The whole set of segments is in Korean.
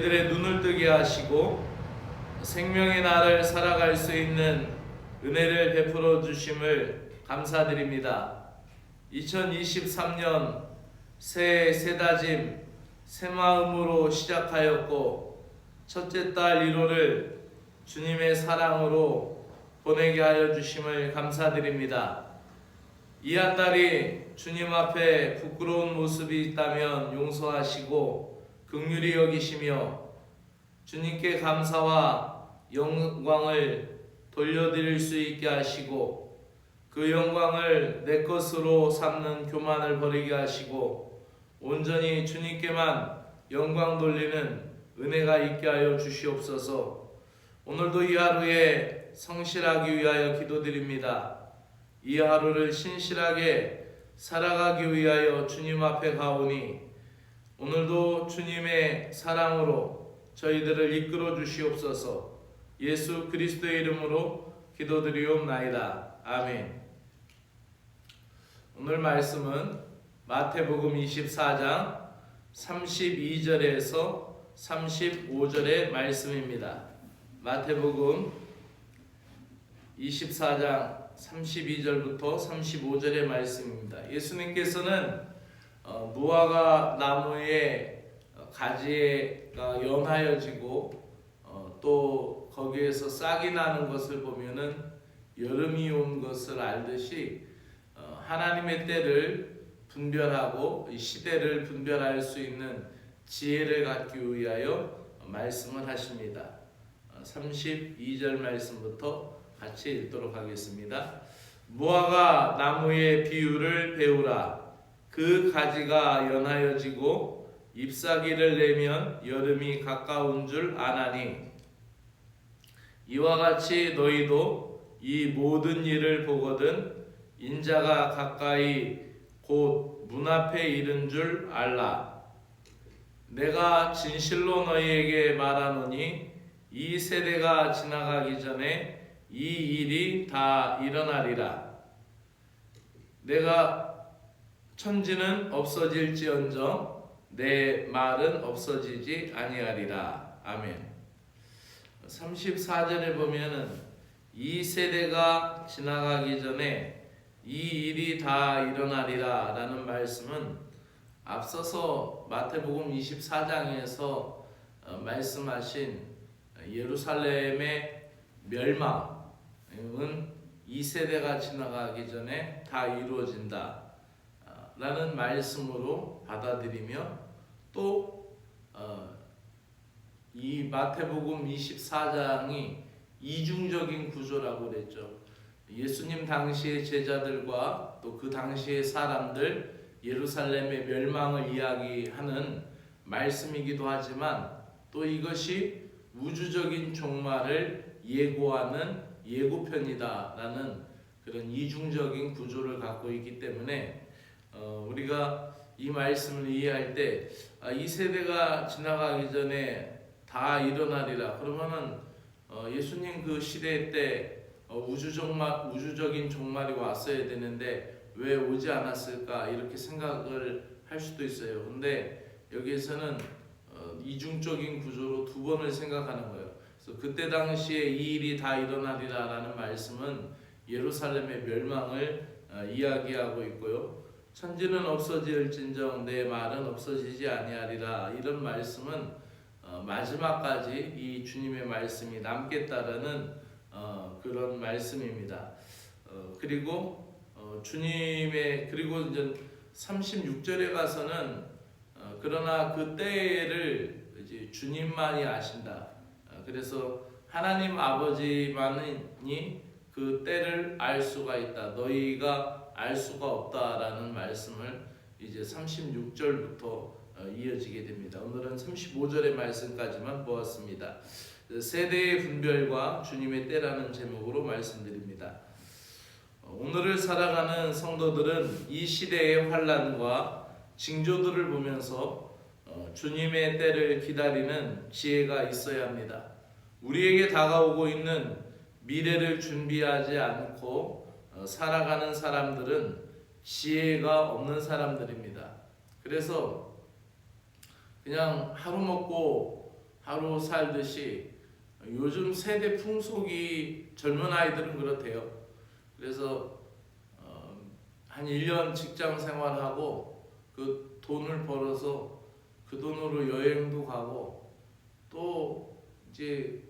저희들의 눈을 뜨게 하시고 생명의 날을 살아갈 수 있는 은혜를 베풀어 주심을 감사드립니다. 2023년 새해 새다짐 새마음으로 시작하였고 첫째 달 1호를 주님의 사랑으로 보내게 하여 주심을 감사드립니다. 이 한 달이 주님 앞에 부끄러운 모습이 있다면 용서하시고 긍휼히 여기시며 주님께 감사와 영광을 돌려드릴 수 있게 하시고 그 영광을 내 것으로 삼는 교만을 버리게 하시고 온전히 주님께만 영광 돌리는 은혜가 있게 하여 주시옵소서. 오늘도 이 하루에 성실하기 위하여 기도드립니다. 이 하루를 신실하게 살아가기 위하여 주님 앞에 가오니 오늘도 주님의 사랑으로 저희들을 이끌어 주시옵소서. 예수 그리스도의 이름으로 기도드리옵나이다. 아멘. 오늘 말씀은 마태복음 24장 32절에서 35절의 말씀입니다. 마태복음 24장 32절부터 35절의 말씀입니다. 예수님께서는 무화과 나무의 가지가 연하여지고 또 거기에서 싹이 나는 것을 보면은 여름이 온 것을 알듯이 하나님의 때를 분별하고 시대를 분별할 수 있는 지혜를 갖기 위하여 말씀을 하십니다. 32절 말씀부터 같이 읽도록 하겠습니다. 무화과 나무의 비유를 배우라. 그 가지가 연하여지고 잎사귀를 내면 여름이 가까운 줄 아나니 이와 같이 너희도 이 모든 일을 보거든 인자가 가까이 곧 문 앞에 이른 줄 알라. 내가 진실로 너희에게 말하노니 이 세대가 지나가기 전에 이 일이 다 일어나리라. 내가 천지는 없어질지언정 내 말은 없어지지 아니하리라. 아멘. 34절에 보면은 이 세대가 지나가기 전에 이 일이 다 일어나리라 라는 말씀은 앞서서 마태복음 24장에서 말씀하신 예루살렘의 멸망은 이 세대가 지나가기 전에 다 이루어진다 라는 말씀으로 받아들이며 또 이 마태복음 24장이 이중적인 구조라고 그랬죠. 예수님 당시의 제자들과 또 그 당시의 사람들 예루살렘의 멸망을 이야기하는 말씀이기도 하지만 또 이것이 우주적인 종말을 예고하는 예고편이다라는 그런 이중적인 구조를 갖고 있기 때문에 우리가 이 말씀을 이해할 때 이 세대가 지나가기 전에 다 일어나리라. 그러면은 예수님 그 시대 때 우주적인 종말이 왔어야 되는데 왜 오지 않았을까 이렇게 생각을 할 수도 있어요. 근데 여기에서는 이중적인 구조로 두 번을 생각하는 거예요. 그래서 그때 당시에 이 일이 다 일어나리라라는 말씀은 예루살렘의 멸망을 이야기하고 있고요. 천지는 없어질진정 내 말은 없어지지 아니하리라. 이런 말씀은 마지막까지 이 주님의 말씀이 남겠다라는 그런 말씀입니다. 그리고 그리고 이제 36절에 가서는 그러나 그 때를 이제 주님만이 아신다. 그래서 하나님 아버지만이 그 때를 알 수가 있다. 너희가 알 수가 없다라는 말씀을 이제 36절부터 이어지게 됩니다. 오늘은 35절의 말씀까지만 보았습니다. 세대의 분별과 주님의 때라는 제목으로 말씀드립니다. 오늘을 살아가는 성도들은 이 시대의 환난과 징조들을 보면서 주님의 때를 기다리는 지혜가 있어야 합니다. 우리에게 다가오고 있는 미래를 준비하지 않고 살아가는 사람들은 지혜가 없는 사람들입니다. 그래서 그냥 하루 먹고 하루 살듯이 요즘 세대 풍속이 젊은 아이들은 그렇대요. 그래서 한 1년 직장 생활하고 그 돈을 벌어서 그 돈으로 여행도 가고 또 이제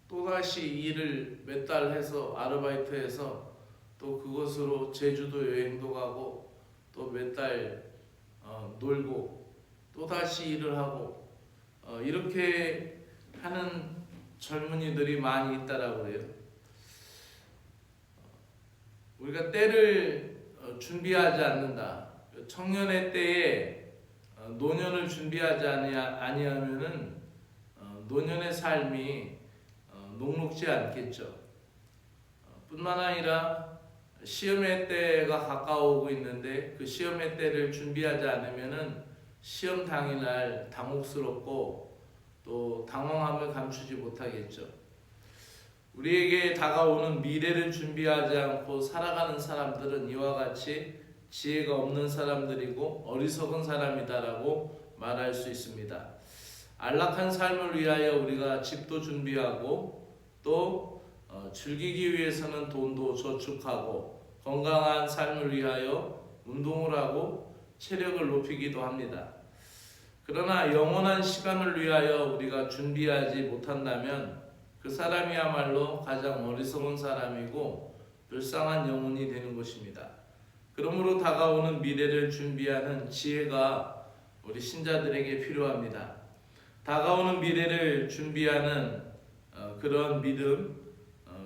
또다시 일을 몇 달 해서 아르바이트해서 또 그것으로 제주도 여행도 가고 또 몇 달 놀고 또다시 일을 하고 이렇게 하는 젊은이들이 많이 있다라고 해요. 우리가 때를 준비하지 않는다. 청년의 때에 노년을 준비하지 아니하면은 노년의 삶이 녹록지 않겠죠. 뿐만 아니라 시험의 때가 가까워오고 있는데 그 시험의 때를 준비하지 않으면은 시험 당일날 당혹스럽고 또 당황함을 감추지 못하겠죠. 우리에게 다가오는 미래를 준비하지 않고 살아가는 사람들은 이와 같이 지혜가 없는 사람들이고 어리석은 사람이다라고 말할 수 있습니다. 안락한 삶을 위하여 우리가 집도 준비하고 또 즐기기 위해서는 돈도 저축하고 건강한 삶을 위하여 운동을 하고 체력을 높이기도 합니다. 그러나 영원한 시간을 위하여 우리가 준비하지 못한다면 그 사람이야말로 가장 어리석은 사람이고 불쌍한 영혼이 되는 것입니다. 그러므로 다가오는 미래를 준비하는 지혜가 우리 신자들에게 필요합니다. 다가오는 미래를 준비하는 그런 믿음,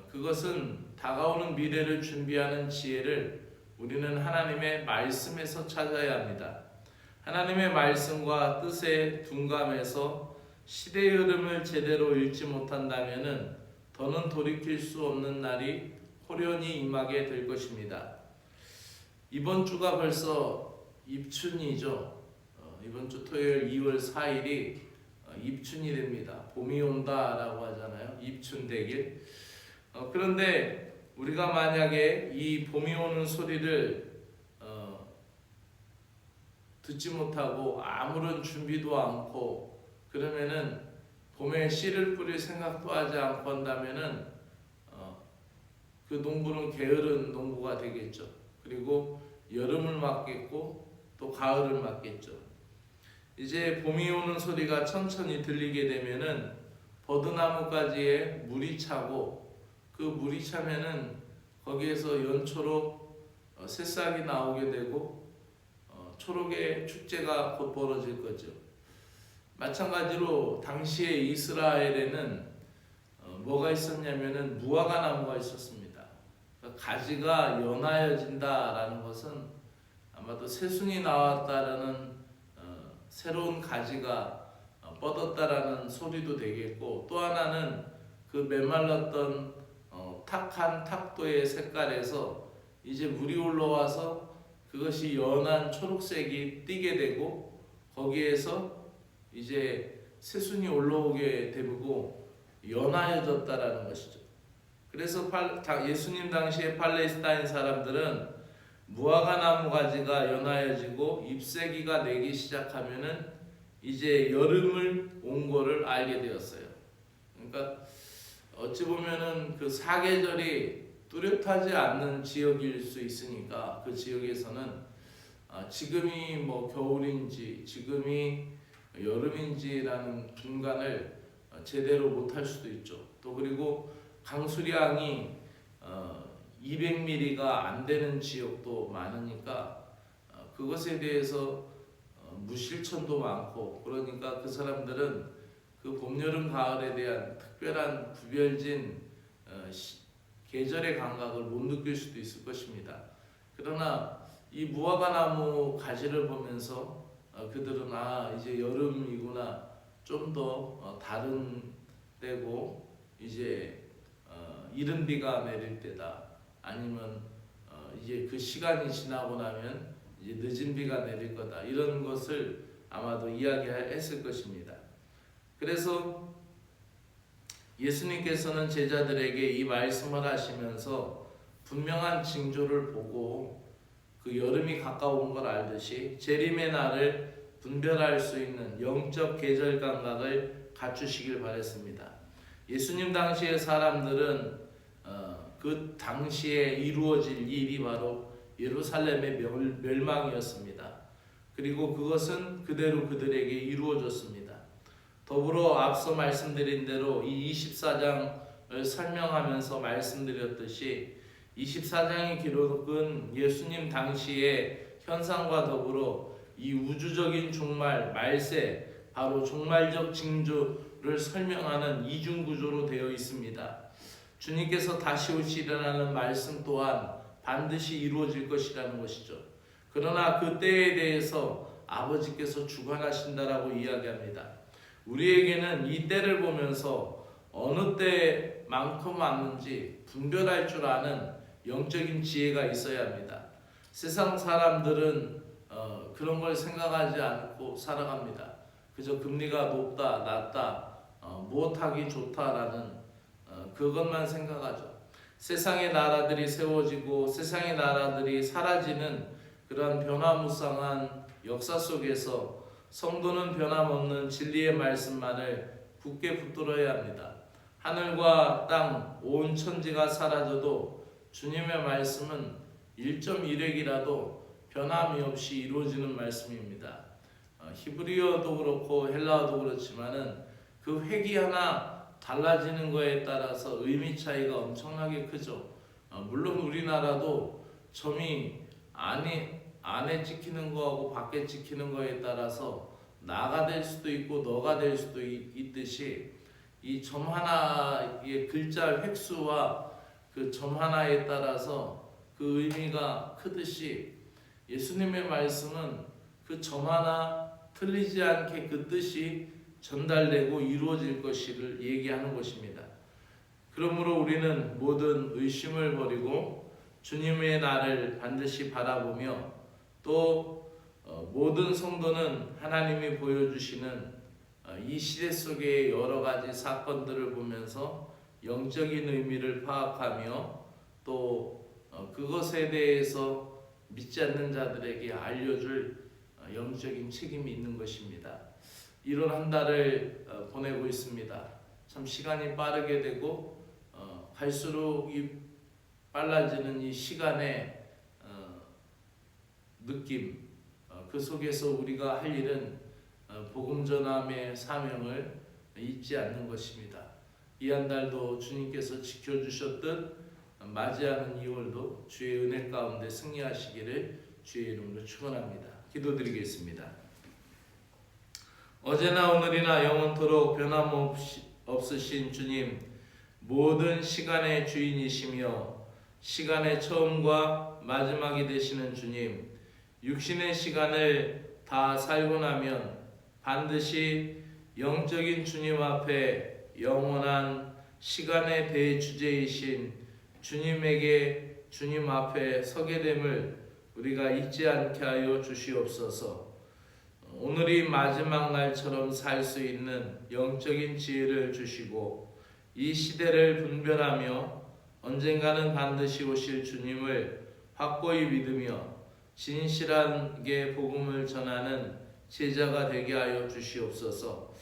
그것은 다가오는 미래를 준비하는 지혜를 우리는 하나님의 말씀에서 찾아야 합니다. 하나님의 말씀과 뜻에 둔감해서 시대의 흐름을 제대로 읽지 못한다면 더는 돌이킬 수 없는 날이 호련히 임하게 될 것입니다. 이번 주가 벌써 입춘이죠. 이번 주 토요일 2월 4일이 입춘이 됩니다. 봄이 온다라고 하잖아요. 입춘대길. 그런데 우리가 만약에 이 봄이 오는 소리를 듣지 못하고 아무런 준비도 않고 그러면은 봄에 씨를 뿌릴 생각도 하지 않고 한다면은 그 농부는 게으른 농부가 되겠죠. 그리고 여름을 맞겠고 또 가을을 맞겠죠. 이제 봄이 오는 소리가 천천히 들리게 되면은 버드나무가지에 물이 차고 그 물이 차면은 거기에서 연초록 새싹이 나오게 되고 초록의 축제가 곧 벌어질 거죠. 마찬가지로 당시에 이스라엘에는 뭐가 있었냐면은 무화과 나무가 있었습니다. 그러니까 가지가 연하여진다라는 것은 아마도 새순이 나왔다라는 새로운 가지가 뻗었다라는 소리도 되겠고 또 하나는 그 메말랐던 탁한 탁도의 색깔에서 이제 물이 올라와서 그것이 연한 초록색이 띠게 되고 거기에서 이제 새순이 올라오게 되고 연하여졌다라는 것이죠. 그래서 예수님 당시에 팔레스타인 사람들은 무화과 나무 가지가 연하여지고 잎새기가 내기 시작하면은 이제 여름을 온 거를 알게 되었어요. 그러니까 어찌 보면은 그 사계절이 뚜렷하지 않는 지역일 수 있으니까 그 지역에서는 지금이 뭐 겨울인지 지금이 여름인지라는 분간을 제대로 못할 수도 있죠. 또 그리고 강수량이 200mm가 안 되는 지역도 많으니까 그것에 대해서 무실천도 많고 그러니까 그 사람들은 그 봄, 여름, 가을에 대한 특별한 구별진 계절의 감각을 못 느낄 수도 있을 것입니다. 그러나 이 무화과 나무 가지를 보면서 그들은 이제 여름이구나 좀 더 다른 때고 이제 이른 비가 내릴 때다 아니면 이제 그 시간이 지나고 나면 이제 늦은 비가 내릴 거다 이런 것을 아마도 이야기했을 것입니다. 그래서 예수님께서는 제자들에게 이 말씀을 하시면서 분명한 징조를 보고 그 여름이 가까운 걸 알듯이 재림의 날을 분별할 수 있는 영적 계절 감각을 갖추시길 바랬습니다. 예수님 당시의 사람들은 그 당시에 이루어질 일이 바로 예루살렘의 멸망이었습니다. 그리고 그것은 그대로 그들에게 이루어졌습니다. 더불어 앞서 말씀드린 대로 이 24장을 설명하면서 말씀드렸듯이 24장의 기록은 예수님 당시의 현상과 더불어 이 우주적인 종말, 말세, 바로 종말적 징조를 설명하는 이중구조로 되어 있습니다. 주님께서 다시 오시리라는 말씀 또한 반드시 이루어질 것이라는 것이죠. 그러나 그 때에 대해서 아버지께서 주관하신다라고 이야기합니다. 우리에게는 이 때를 보면서 어느 때만큼 왔는지 분별할 줄 아는 영적인 지혜가 있어야 합니다. 세상 사람들은 그런 걸 생각하지 않고 살아갑니다. 그저 금리가 높다, 낮다, 무엇하기 좋다라는 그것만 생각하죠. 세상의 나라들이 세워지고 세상의 나라들이 사라지는 그러한 변화무쌍한 역사 속에서 성도는 변함없는 진리의 말씀만을 굳게 붙들어야 합니다. 하늘과 땅, 온 천지가 사라져도 주님의 말씀은 1.1획이라도 변함이 없이 이루어지는 말씀입니다. 히브리어도 그렇고 헬라어도 그렇지만은 그 획이 하나 달라지는 거에 따라서 의미 차이가 엄청나게 크죠. 물론 우리나라도 점이 안에 찍히는 거하고 밖에 찍히는 거에 따라서 나가 될 수도 있고 너가 될 수도 있듯이 이 점 하나의 글자 획수와 그 점 하나에 따라서 그 의미가 크듯이 예수님의 말씀은 그 점 하나 틀리지 않게 그 뜻이 전달되고 이루어질 것을 얘기하는 것입니다. 그러므로 우리는 모든 의심을 버리고 주님의 날을 반드시 바라보며 또 모든 성도는 하나님이 보여주시는 이 시대 속의 여러 가지 사건들을 보면서 영적인 의미를 파악하며 또 그것에 대해서 믿지 않는 자들에게 알려줄 영적인 책임이 있는 것입니다. 이런 한 달을 보내고 있습니다. 참 시간이 빠르게 되고 갈수록 이 빨라지는 이 시간의 느낌, 그 속에서 우리가 할 일은 복음 전함의 사명을 잊지 않는 것입니다. 이 한 달도 주님께서 지켜주셨듯 맞이하는 2월도 주의 은혜 가운데 승리하시기를 주의 이름으로 축원합니다. 기도드리겠습니다. 어제나 오늘이나 영원토록 변함없으신 주님, 모든 시간의 주인이시며 시간의 처음과 마지막이 되시는 주님, 육신의 시간을 다 살고 나면 반드시 영적인 주님 앞에 영원한 시간의 대주제이신 주님에게 주님 앞에 서게 됨을 우리가 잊지 않게 하여 주시옵소서. 오늘이 마지막 날처럼 살 수 있는 영적인 지혜를 주시고 이 시대를 분별하며 언젠가는 반드시 오실 주님을 확고히 믿으며 진실하게 복음을 전하는 제자가 되게 하여 주시옵소서.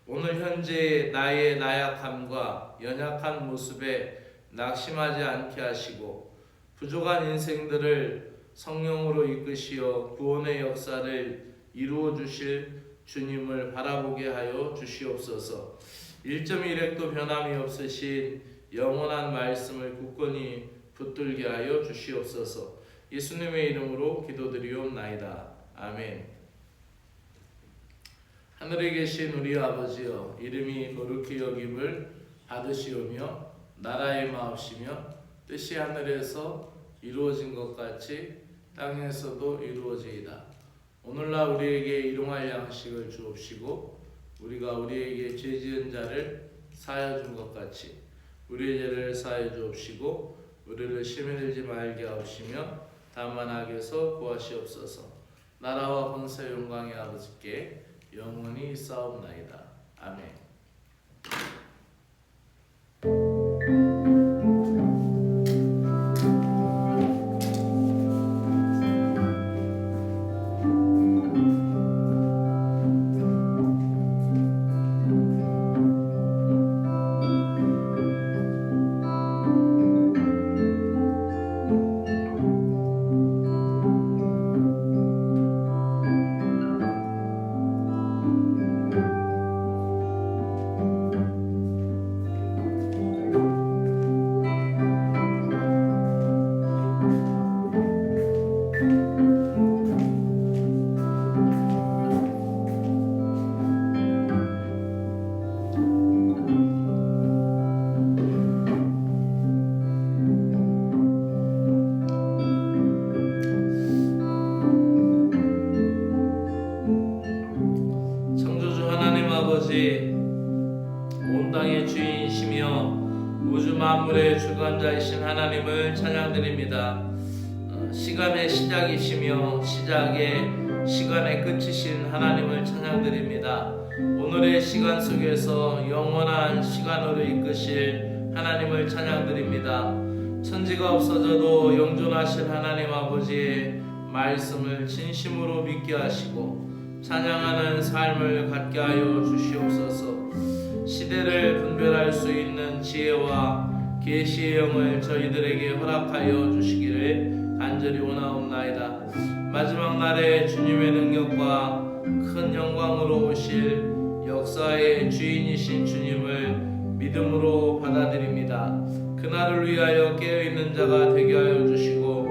오늘 현재 나의 나약함과 연약한 모습에 낙심하지 않게 하시고 부족한 인생들을 성령으로 이끄시어 구원의 역사를 이루어 주실 주님을 바라보게 하여 주시옵소서. 1.1획도 변함이 없으신 영원한 말씀을 굳건히 붙들게 하여 주시옵소서. 예수님의 이름으로 기도드리옵나이다. 아멘. 하늘에 계신 우리 아버지여, 이름이 거룩히 여김을 받으시오며 나라의 마옵시며 뜻이 하늘에서 이루어진 것 같이 땅에서도 이루어지이다. 오늘날 우리에게 일용할 양식을 주옵시고 우리가 우리에게 죄 지은 자를 사하여 준 것 같이 우리의 죄를 사하여 주옵시고 우리를 시험에 들지 말게 하옵시며 다만 악에서 구하시옵소서. 나라와 권세 영광의 아버지께 영원히 싸움나이다. 아멘. 온 땅의 주인이시며 우주 만물의 주관자이신 하나님을 찬양드립니다. 시간의 시작이시며 시간의 끝이신 하나님을 찬양드립니다. 오늘의 시간 속에서 영원한 시간으로 이끄실 하나님을 찬양드립니다. 천지가 없어져도 영존하신 하나님 아버지의 말씀을 진심으로 믿게 하시고 찬양하는 삶을 갖게 하여 주시옵소서. 시대를 분별할 수 있는 지혜와 계시의 영을 저희들에게 허락하여 주시기를 간절히 원하옵나이다. 마지막 날에 주님의 능력과 큰 영광으로 오실 역사의 주인이신 주님을 믿음으로 받아들입니다. 그날을 위하여 깨어있는 자가 되게 하여 주시고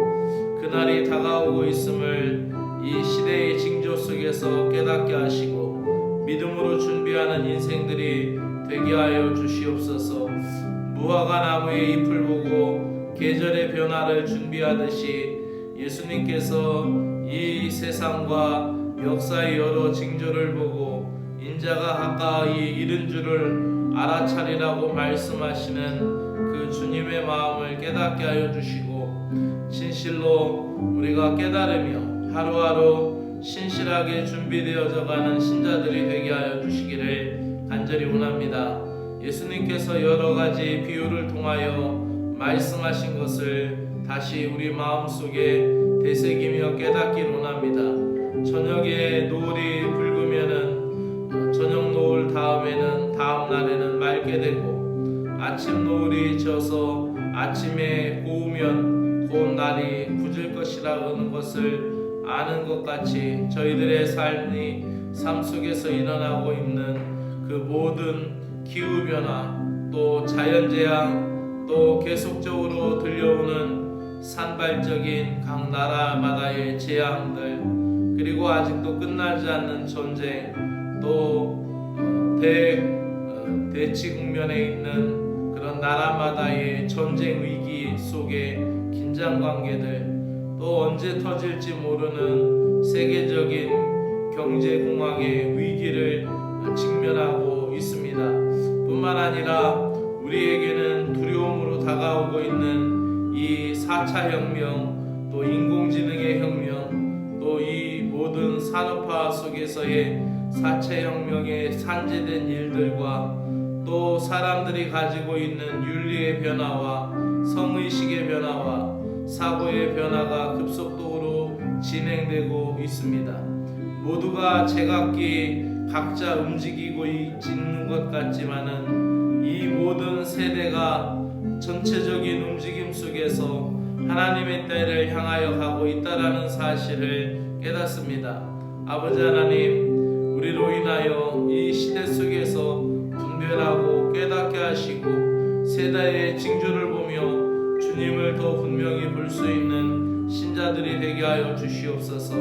그날이 다가오고 있음을 이 시대의 징조 속에서 깨닫게 하시고 믿음으로 준비하는 인생들이 되게 하여 주시옵소서. 무화과 나무의 잎을 보고 계절의 변화를 준비하듯이 예수님께서 이 세상과 역사의 여러 징조를 보고 인자가 가까이 이른 줄을 알아차리라고 말씀하시는 그 주님의 마음을 깨닫게 하여 주시고 진실로 우리가 깨달으며 하루하루 신실하게 준비되어져 가는 신자들이 되게 하여 주시기를 간절히 원합니다. 예수님께서 여러 가지 비유를 통하여 말씀하신 것을 다시 우리 마음속에 되새기며 깨닫기 원합니다. 저녁에 노을이 붉으면은 저녁 노을 다음에는 다음 날에는 맑게 되고 아침 노을이 져서 아침에 고우면 곧 날이 굳을 것이라는 것을 아는 것 같이 저희들의 삶 속에서 일어나고 있는 그 모든 기후변화 또 자연재앙 또 계속적으로 들려오는 산발적인 각 나라마다의 재앙들 그리고 아직도 끝나지 않는 전쟁 또 대치 국면에 있는 그런 나라마다의 전쟁 위기 속의 긴장관계들 또 언제 터질지 모르는 세계적인 경제공황의 위기를 직면하고 있습니다. 뿐만 아니라 우리에게는 두려움으로 다가오고 있는 이 4차 혁명 또 인공지능의 혁명 또 이 모든 산업화 속에서의 4차 혁명에 산재된 일들과 또 사람들이 가지고 있는 윤리의 변화와 성의식의 변화와 사고의 변화가 급속도로 진행되고 있습니다. 모두가 제각기 각자 움직이고 있는 것 같지만은 이 모든 세대가 전체적인 움직임 속에서 하나님의 때를 향하여 가고 있다라는 사실을 깨닫습니다. 아버지 하나님, 우리로 인하여 이 시대 속에서 분별하고 깨닫게 하시고 세대의 징조를 보며 주님을 더 분명히 볼 수 있는 신자들이 되게 하여 주시옵소서.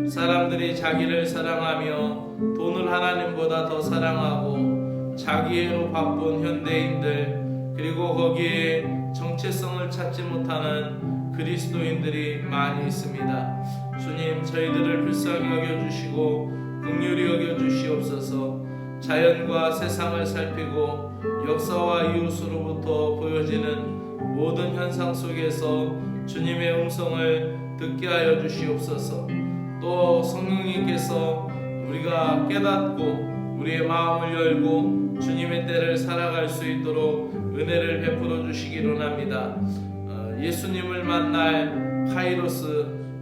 사람들이 자기를 사랑하며 돈을 하나님보다 더 사랑하고 자기애로 바쁜 현대인들 그리고 거기에 정체성을 찾지 못하는 그리스도인들이 많이 있습니다. 주님, 저희들을 불쌍히 여겨주시고 긍휼히 여겨주시옵소서. 자연과 세상을 살피고 역사와 이웃으로부터 보여지는 모든 현상 속에서 주님의 음성을 듣게 하여 주시옵소서. 또 성령님께서 우리가 깨닫고 우리의 마음을 열고 주님의 때를 살아갈 수 있도록 은혜를 베풀어 주시기를 원합니다. 예수님을 만날 카이로스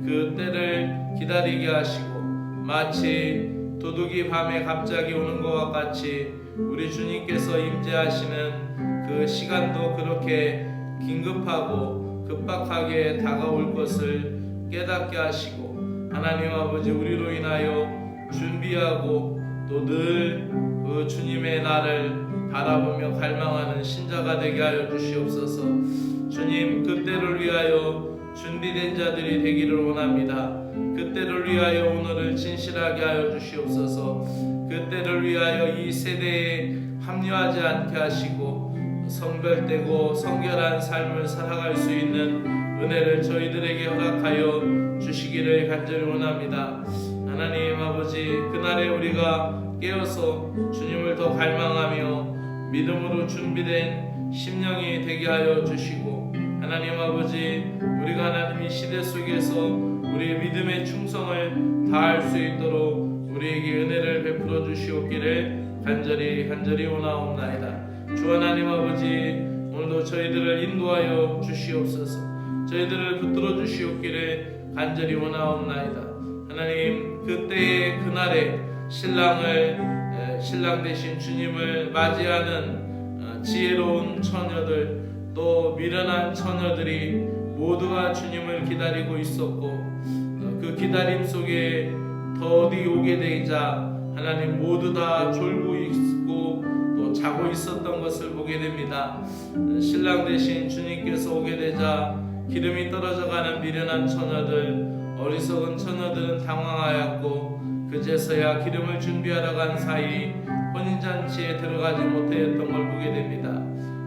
그 때를 기다리게 하시고 마치 도둑이 밤에 갑자기 오는 것과 같이 우리 주님께서 임재하시는 그 시간도 그렇게 긴급하고 급박하게 다가올 것을 깨닫게 하시고 하나님 아버지 우리로 인하여 준비하고 또 늘 그 주님의 날을 바라보며 갈망하는 신자가 되게 하여 주시옵소서. 주님, 그때를 위하여 준비된 자들이 되기를 원합니다. 그때를 위하여 오늘을 진실하게 하여 주시옵소서. 그때를 위하여 이 세대에 합류하지 않게 하시고 성별되고 성결한 삶을 살아갈 수 있는 은혜를 저희들에게 허락하여 주시기를 간절히 원합니다. 하나님 아버지, 그날에 우리가 깨어서 주님을 더 갈망하며 믿음으로 준비된 심령이 되게 하여 주시고, 하나님 아버지, 우리가 하나님 이 시대 속에서 우리의 믿음의 충성을 다할 수 있도록 우리에게 은혜를 베풀어 주시옵기를 간절히 원하옵나이다. 주 하나님 아버지, 오늘도 저희들을 인도하여 주시옵소서. 저희들을 붙들어 주시옵기를 간절히 원하옵나이다. 하나님, 그때의 그날에 신랑 되신 주님을 맞이하는 지혜로운 처녀들, 또 미련한 처녀들이 모두가 주님을 기다리고 있었고, 그 기다림 속에 더디 오게 되자 하나님 모두 다 졸고 있고 또 자고 있었던 것을 보게 됩니다. 신랑 되신 주님께서 오게 되자 기름이 떨어져가는 미련한 처녀들, 어리석은 처녀들은 당황하였고, 그제서야 기름을 준비하러 간 사이 혼인잔치에 들어가지 못하였던 걸 보게 됩니다.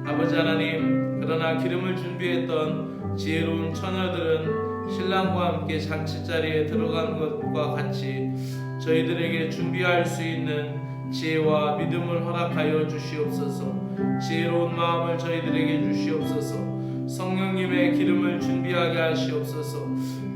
아버지 하나님, 그러나 기름을 준비했던 지혜로운 처녀들은 신랑과 함께 잔치자리에 들어간 것과 같이 저희들에게 준비할 수 있는 지혜와 믿음을 허락하여 주시옵소서. 지혜로운 마음을 저희들에게 주시옵소서. 성령님의 기름을 준비하게 하시옵소서.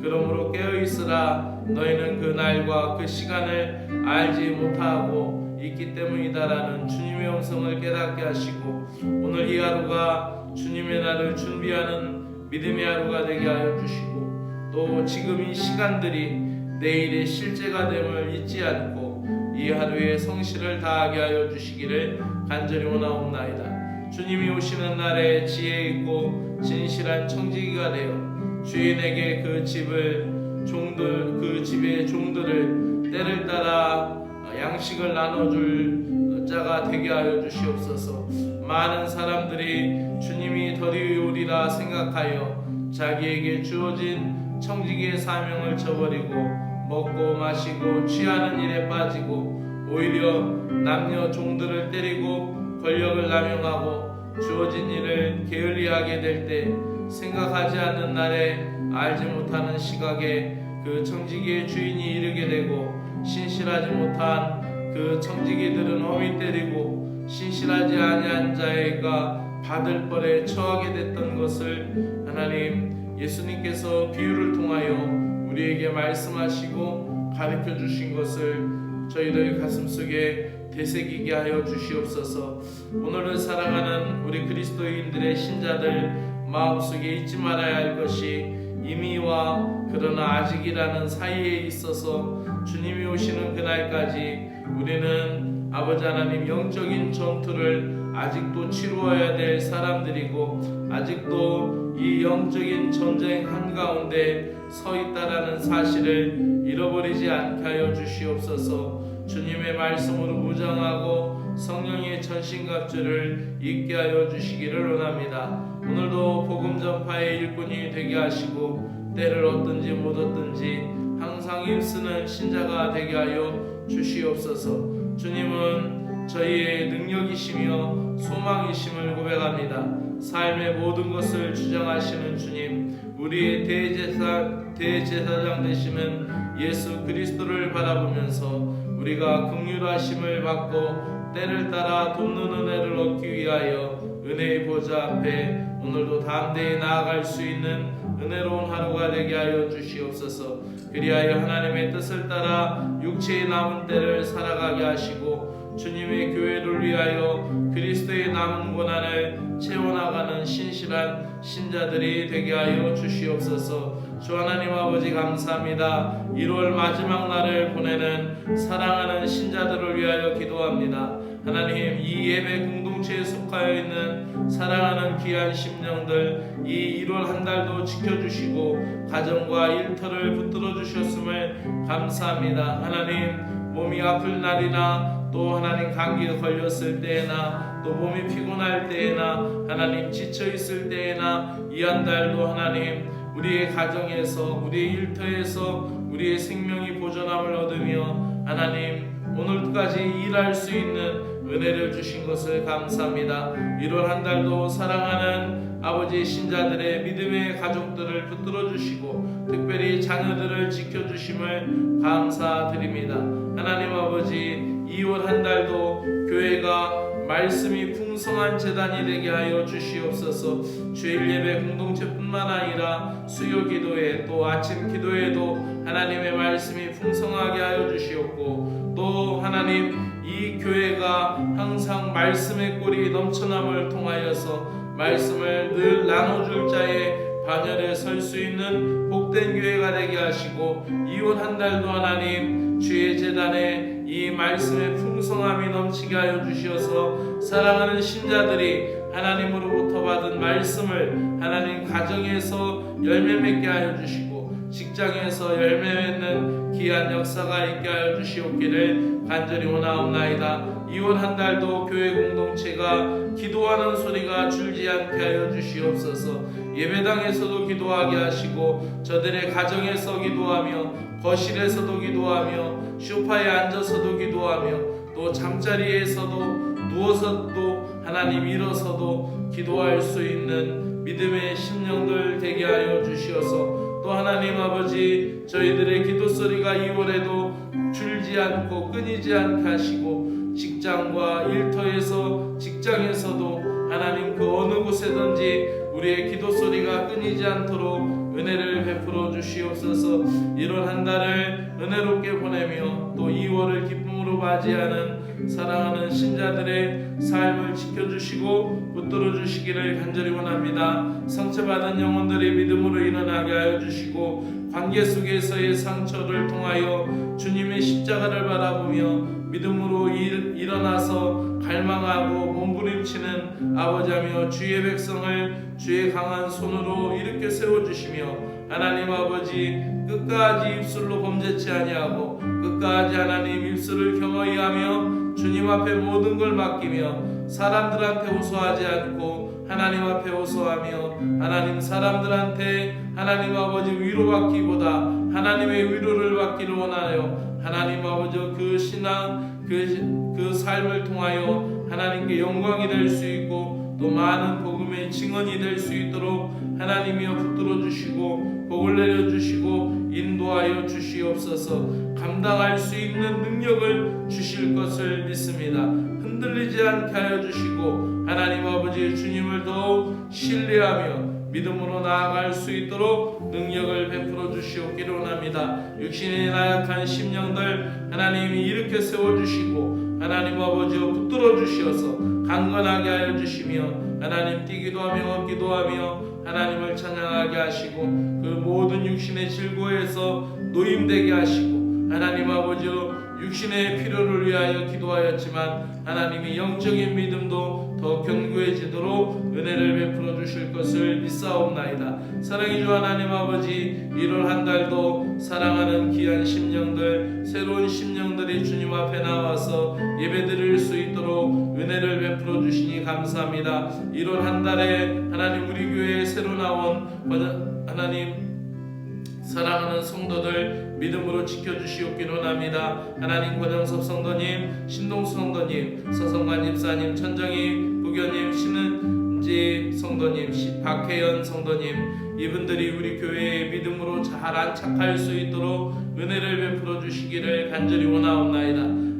그러므로 깨어있으라. 너희는 그 날과 그 시간을 알지 못하고 있기 때문이다라는 주님의 음성을 깨닫게 하시고, 오늘 이 하루가 주님의 날을 준비하는 믿음의 하루가 되게 하여 주시고, 또 지금 이 시간들이 내일의 실제가 됨을 잊지 않고 이 하루의 성실을 다하게 하여 주시기를 간절히 원하옵나이다. 주님이 오시는 날에 지혜 있고 진실한 청지기가 되어 주인에게 그 집의 종들을 때를 따라 양식을 나눠줄 자가 되게 하여 주시옵소서. 많은 사람들이 주님이 더디 오리라 생각하여 자기에게 주어진 청지기의 사명을 저버리고 먹고 마시고 취하는 일에 빠지고, 오히려 남녀 종들을 때리고 권력을 남용하고 주어진 일을 게을리하게 될 때, 생각하지 않는 날에 알지 못하는 시각에 그 청지기의 주인이 이르게 되고, 신실하지 못한 그 청지기들은 어미 때리고 신실하지 아니한 자가 받을 벌에 처하게 됐던 것을 하나님 예수님께서 비유를 통하여 우리에게 말씀하시고 가르쳐 주신 것을 저희들 가슴속에 되새기게 하여 주시옵소서. 오늘을 살아가는 우리 그리스도인들의 신자들 마음속에 잊지 말아야 할 것이, 이미와 그러나 아직이라는 사이에 있어서 주님이 오시는 그날까지 우리는 아버지 하나님 영적인 전투를 아직도 치루어야 될 사람들이고, 아직도 이 영적인 전쟁 한가운데 서 있다라는 사실을 잃어버리지 않게 하여 주시옵소서. 주님의 말씀으로 무장하고 성령의 전신갑주를 입게 하여 주시기를 원합니다. 오늘도 복음 전파의 일꾼이 되게 하시고, 때를 얻든지 못 얻든지 항상 힘쓰는 신자가 되게 하여 주시옵소서. 주님은 저희의 능력이시며 소망이심을 고백합니다. 삶의 모든 것을 주장하시는 주님, 우리의 대제사장 되시는 예수 그리스도를 바라보면서 우리가 긍휼하심을 받고 때를 따라 돕는 은혜를 얻기 위하여 은혜의 보좌 앞에 오늘도 담대히 나아갈 수 있는 은혜로운 하루가 되게 하여 주시옵소서. 그리하여 하나님의 뜻을 따라 육체의 남은 때를 살아가게 하시고, 주님의 교회를 위하여 그리스도의 남은 고난을 채워나가는 신실한 신자들이 되게 하여 주시옵소서. 주 하나님 아버지 감사합니다. 1월 마지막 날을 보내는 사랑하는 신자들을 위하여 기도합니다. 하나님, 이 예배 공동체에 속하여 있는 사랑하는 귀한 심령들, 이 1월 한 달도 지켜주시고 가정과 일터를 붙들어 주셨음을 감사합니다. 하나님, 몸이 아플 날이나 또 하나님 감기에 걸렸을 때에나 또 몸이 피곤할 때에나 하나님 지쳐 있을 때에나 이 한 달도 하나님 우리의 가정에서 우리의 일터에서 우리의 생명이 보존함을 얻으며 하나님 오늘까지 일할 수 있는 은혜를 주신 것을 감사합니다. 1월 한 달도 사랑하는 아버지 신자들의 믿음의 가족들을 붙들어 주시고 특별히 자녀들을 지켜주심을 감사드립니다. 하나님 아버지, 2월 한 달도 교회가 말씀이 풍성한 제단이 되게 하여 주시옵소서. 주일 예배 공동체뿐만 아니라 수요 기도회 또 아침 기도회도 하나님의 말씀이 풍성하게 하여 주시옵고, 또 하나님 이 교회가 항상 말씀의 꿀이 넘쳐남을 통하여서 말씀을 늘 나눠줄 자의 반열에 설 수 있는 복된 교회가 되게 하시고, 이혼 한 달도 하나님 주의 제단에 이 말씀의 풍성함이 넘치게 하여 주시어서 사랑하는 신자들이 하나님으로부터 받은 말씀을 하나님 가정에서 열매 맺게 하여 주시고, 직장에서 열매 맺는 귀한 역사가 있게 하여 주시옵기를 간절히 원하옵나이다. 이혼 한 달도 교회 공동체가 기도하는 소리가 줄지 않게 하여 주시옵소서. 예배당에서도 기도하게 하시고, 저들의 가정에서 기도하며, 거실에서도 기도하며, 소파에 앉아서도 기도하며, 또 잠자리에서도 누워서도 하나님 일어서도 기도할 수 있는 믿음의 심령들 되게 하여 주시어서, 또 하나님 아버지 저희들의 기도 소리가 2월에도 줄지 않고 끊이지 않게 하시고, 직장과 일터에서 직장에서도 하나님 그 어느 곳에든지 우리의 기도 소리가 끊이지 않도록 은혜를 베풀어 주시옵소서. 이런 한 달을 은혜롭게 보내며 또 2월을 기쁨으로 맞이하는 사랑하는 신자들의 삶을 지켜주시고 붙들어 주시기를 간절히 원합니다. 상처받은 영혼들의 믿음으로 일어나게 하여 주시고, 관계 속에서의 상처를 통하여 주님의 십자가를 바라보며 믿음으로 일어나서 갈망하고 몸부림치는 아버지하며 주의 백성을 주의 강한 손으로 일으켜 세워주시며, 하나님 아버지 끝까지 입술로 범죄치 아니하고 끝까지 하나님 입술을 경허히 하며 주님 앞에 모든 걸 맡기며, 사람들한테 호소하지 않고 하나님 앞에 호소하며, 하나님 사람들한테 하나님 아버지 위로받기보다 하나님의 위로를 받기를 원하여 하나님 아버지 그 신앙 그 삶을 통하여 하나님께 영광이 될 수 있고 또 많은 복음의 증언이 될 수 있도록 하나님이여 붙들어 주시고 복을 내려 주시고 인도하여 주시옵소서. 감당할 수 있는 능력을 주실 것을 믿습니다. 흔들리지 않게 하여 주시고 하나님 아버지 주님을 더욱 신뢰하며 믿음으로 나아갈 수 있도록 능력을 베풀어 주시옵기를 원합니다. 육신의 나약한 심령들 하나님이 일으켜 세워주시고 하나님 아버지여 붙들어 주시어서 강건하게 하여 주시며, 하나님 뛰기도 하며 걷기도 하며 하나님을 찬양하게 하시고, 그 모든 육신의 질고에서 노임되게 하시고, 하나님 아버지여 육신의 필요를 위하여 기도하였지만 하나님이 영적인 믿음도 더 견고해지도록 은혜를 베풀어 주실 것을 믿사옵나이다. 사랑의 주 하나님 아버지, 1월 한 달도 사랑하는 귀한 심령들, 새로운 심령들이 주님 앞에 나와서 예배드릴 수 있도록 은혜를 베풀어 주시니 감사합니다. 1월 한 달에 하나님 우리 교회에 새로 나온 하나님 사랑하는 성도들 믿음으로 지켜주시옵기를 원합니다. 하나님 권영섭 성도님, 신동수 성도님, 서성관 집사님, 천정희 부교님, 신은지 성도님, 박혜연 성도님, 이분들이 우리 교회에 믿음으로 잘 안착할 수 있도록 은혜를 베풀어 주시기를 간절히 원하옵나이다.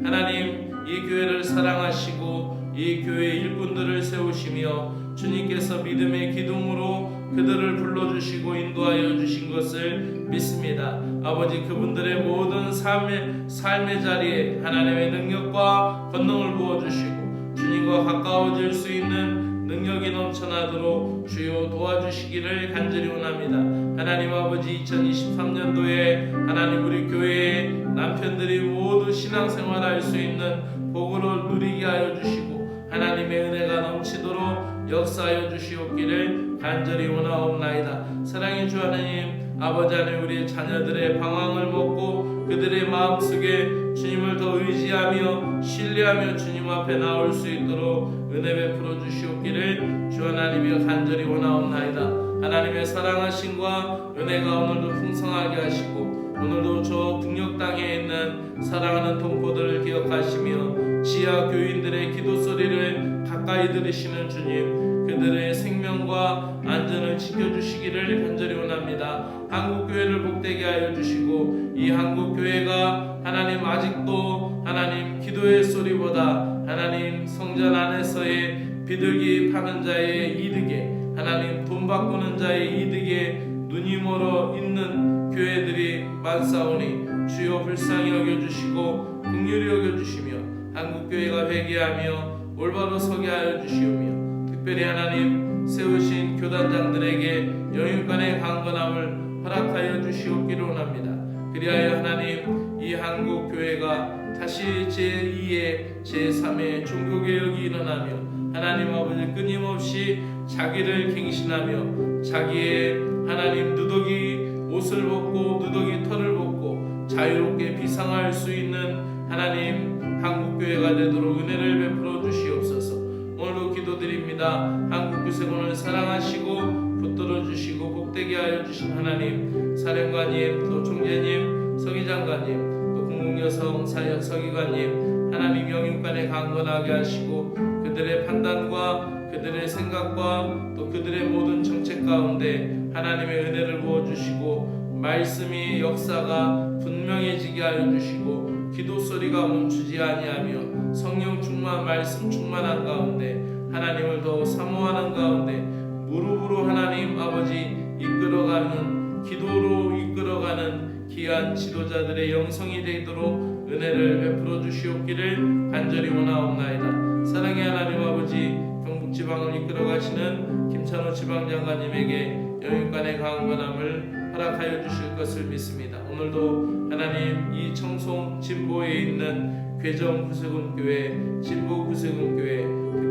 하나님 이 교회를 사랑하시고 이 교회 일꾼들을 세우시며 주님께서 믿음의 기둥으로 그들을 불러주시고 인도하여 주신 것을 믿습니다. 아버지 그분들의 모든 삶의 자리에 하나님의 능력과 권능을 부어주시고 주님과 가까워질 수 있는 능력이 넘쳐나도록 주여 도와주시기를 간절히 원합니다. 하나님 아버지 2023년도에 하나님 우리 교회의 남편들이 모두 신앙생활할 수 있는 복으로 누리게 하여 주시고 하나님의 은혜가 넘치도록 역사하여 주시옵기를 간절히 원하옵나이다. 사랑의 주 하나님 아버지 하나님 우리의 자녀들의 방황을 먹고 그들의 마음속에 주님을 더 의지하며 신뢰하며 주님 앞에 나올 수 있도록 은혜 베풀어 주시옵기를 주 하나님이여 간절히 원하옵나이다. 하나님의 사랑하심과 은혜가 오늘도 풍성하게 하시고 오늘도 저 북녘 땅에 있는 사랑하는 동포들을 기억하시며 지하 교인들의 기도 소리를 가까이 들으시는 주님, 그들의 생명과 안전을 지켜주시기를 간절히 원합니다. 한국교회를 복되게 하여 주시고 이 한국교회가 하나님 아직도 하나님 기도의 소리보다 하나님 성전 안에서의 비둘기 파는 자의 이득에, 하나님 돈 바꾸는 자의 이득에 눈이 멀어 있는 교회들이 많사오니 주여 불쌍히 여겨주시고 긍휼히 여겨주시며 한국교회가 회개하며 올바로 서게 하여 주시오며, 특별히 하나님 세우신 교단장들에게 영육간의 강건함을 허락하여 주시옵기를 원합니다. 그리하여 하나님 이 한국교회가 다시 제2의 제3의 종교개혁이 일어나며 하나님 아버지 끊임없이 자기를 갱신하며 자기의 하나님 누더기 옷을 벗고 누더기 털을 벗고 자유롭게 비상할 수 있는 하나님 한국교회가 되도록 은혜를 베풀어 주시옵소서. 오늘도 기도드립니다. 한국구세군을 사랑하시고 붙들어 주시고 복되게 하여 주신 하나님, 사령관님, 또 총재님, 서기장관님, 또 공공여성 서기관님, 하나님 영육간에 강건하게 하시고 그들의 판단과 그들의 생각과 또 그들의 모든 정책 가운데 하나님의 은혜를 부어주시고 말씀이 역사가 분명해지게 하여 주시고 기도 소리가 멈추지 아니하며 성령 충만 말씀 충만한 가운데 하나님을 더 사모하는 가운데 무릎으로 하나님 아버지 이끌어가는, 기도로 이끌어가는 귀한 지도자들의 영성이 되도록 은혜를 베풀어 주시옵기를 간절히 원하옵나이다. 사랑의 하나님 아버지, 경북지방을 이끌어가시는 김찬호 지방장관님에게 영육간의 강건함을 허락하여 주실 것을 믿습니다. 오늘도 하나님 이 청송 진보에 있는 괴정 구세군교회, 진보 구세군교회,